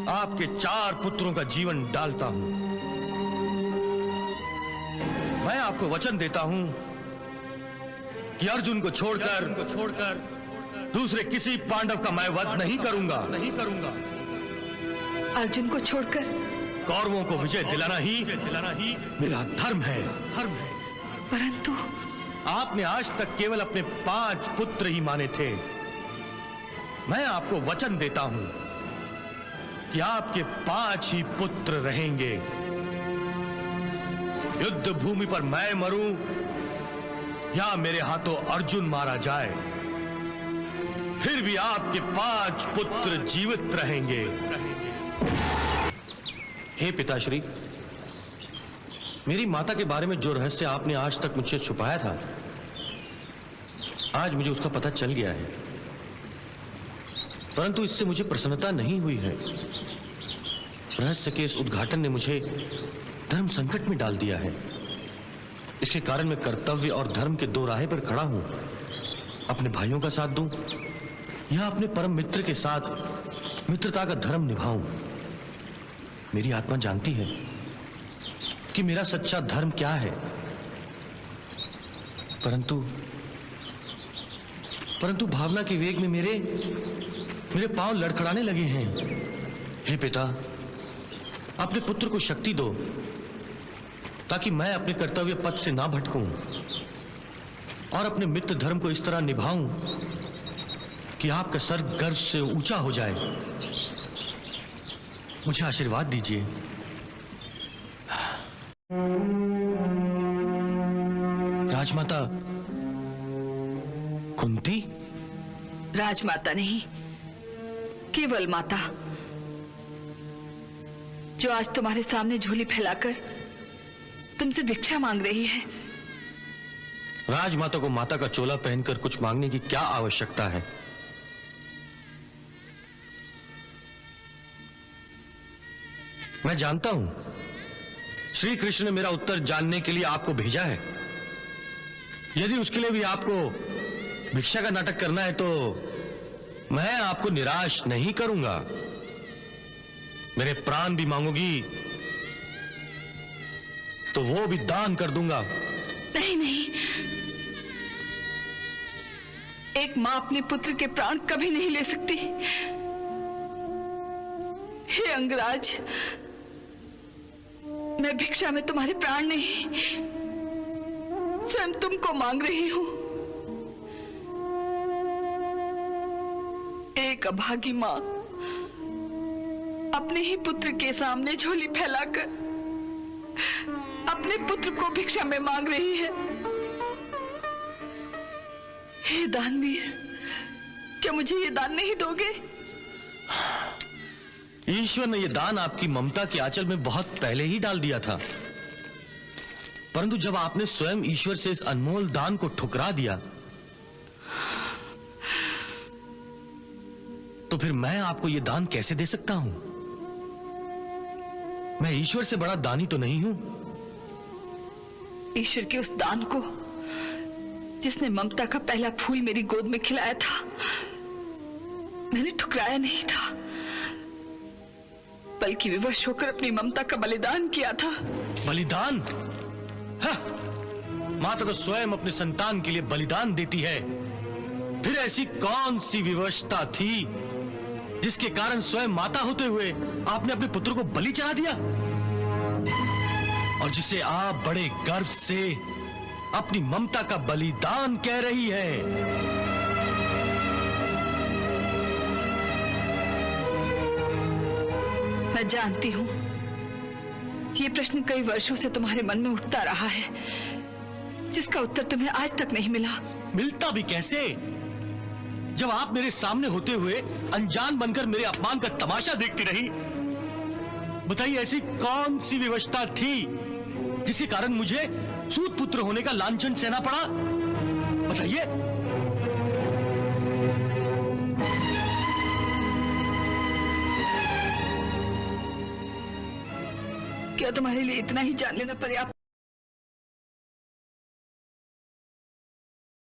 आपके 4 पुत्रों का जीवन डालता हूं। मैं आपको वचन देता हूं कि अर्जुन को छोड़कर दूसरे किसी पांडव का मैं वध नहीं करूंगा। अर्जुन को छोड़कर कौरवों को विजय दिलाना ही मेरा धर्म है। परंतु आपने आज तक केवल अपने 5 पुत्र ही माने थे। मैं आपको वचन देता हूं कि आपके 5 ही पुत्र रहेंगे। युद्ध भूमि पर मैं मरूं या मेरे हाथों अर्जुन मारा जाए, फिर भी आपके 5 पुत्र जीवित रहेंगे। हे पिताश्री, मेरी माता के बारे में जो रहस्य आपने आज तक मुझसे छुपाया था, आज मुझे उसका पता चल गया है। परंतु इससे मुझे प्रसन्नता नहीं हुई है। रहस्य के इस उद्घाटन ने मुझे धर्म संकट में डाल दिया है। इसके कारण मैं कर्तव्य और धर्म के 2 राहे पर खड़ा हूं। अपने भाइयों का साथ दूं या अपने परम मित्र के साथ मित्रता का धर्म निभाऊं। मेरी आत्मा जानती है कि मेरा सच्चा धर्म क्या है, परंतु भावना के वेग में मेरे पांव लड़खड़ाने लगे हैं। हे पिता, अपने पुत्र को शक्ति दो ताकि मैं अपने कर्तव्य पथ से ना भटकूं और अपने मित्र धर्म को इस तरह निभाऊं कि आपका सर गर्व से ऊंचा हो जाए। मुझे आशीर्वाद दीजिए। राजमाता कुंती? राजमाता नहीं, केवल माता, जो आज तुम्हारे सामने झोली फैलाकर तुमसे भिक्षा मांग रही है। राजमाता को माता का चोला पहनकर कुछ मांगने की क्या आवश्यकता है? मैं जानता हूं श्री कृष्ण ने मेरा उत्तर जानने के लिए आपको भेजा है। यदि उसके लिए भी आपको भिक्षा का नाटक करना है तो मैं आपको निराश नहीं करूंगा। मेरे प्राण भी मांगोगी तो वो भी दान कर दूंगा। नहीं नहीं, एक मां अपने पुत्र के प्राण कभी नहीं ले सकती। हे अंगराज, मैं भिक्षा में तुम्हारे प्राण नहीं, स्वयं तुमको मांग रही हूं। एक अभागी मां अपने ही पुत्र के सामने झोली फैलाकर अपने पुत्र को भिक्षा में मांग रही है। हे दानवीर, क्या मुझे ये दान नहीं दोगे? ईश्वर ने यह दान आपकी ममता के आंचल में बहुत पहले ही डाल दिया था, परंतु जब आपने स्वयं ईश्वर से इस अनमोल दान को ठुकरा दिया तो फिर मैं आपको यह दान कैसे दे सकता हूं? मैं ईश्वर से बड़ा दानी तो नहीं हूं। ईश्वर के उस दान को जिसने ममता का पहला फूल मेरी गोद में खिलाया था, मैंने ठुकराया नहीं था, बल्कि विवश होकर अपनी ममता का बलिदान किया था। बलिदान? माता तो स्वयं अपने संतान के लिए बलिदान देती है। फिर ऐसी कौन सी विवशता थी जिसके कारण स्वयं माता होते हुए आपने अपने पुत्र को बलि चढ़ा दिया, और जिसे आप बड़े गर्व से अपनी ममता का बलिदान कह रही है? मैं जानती हूं ये प्रश्न कई वर्षों से तुम्हारे मन में उठता रहा है, जिसका उत्तर तुम्हें आज तक नहीं मिला। मिलता भी कैसे, जब आप मेरे सामने होते हुए अनजान बनकर मेरे अपमान का तमाशा देखती रही। बताइए, ऐसी कौन सी विवशता थी जिसके कारण मुझे सूत पुत्र होने का लांछन सहना पड़ा? बताइए। क्या तुम्हारे लिए इतना ही जान लेना पर्याप्त?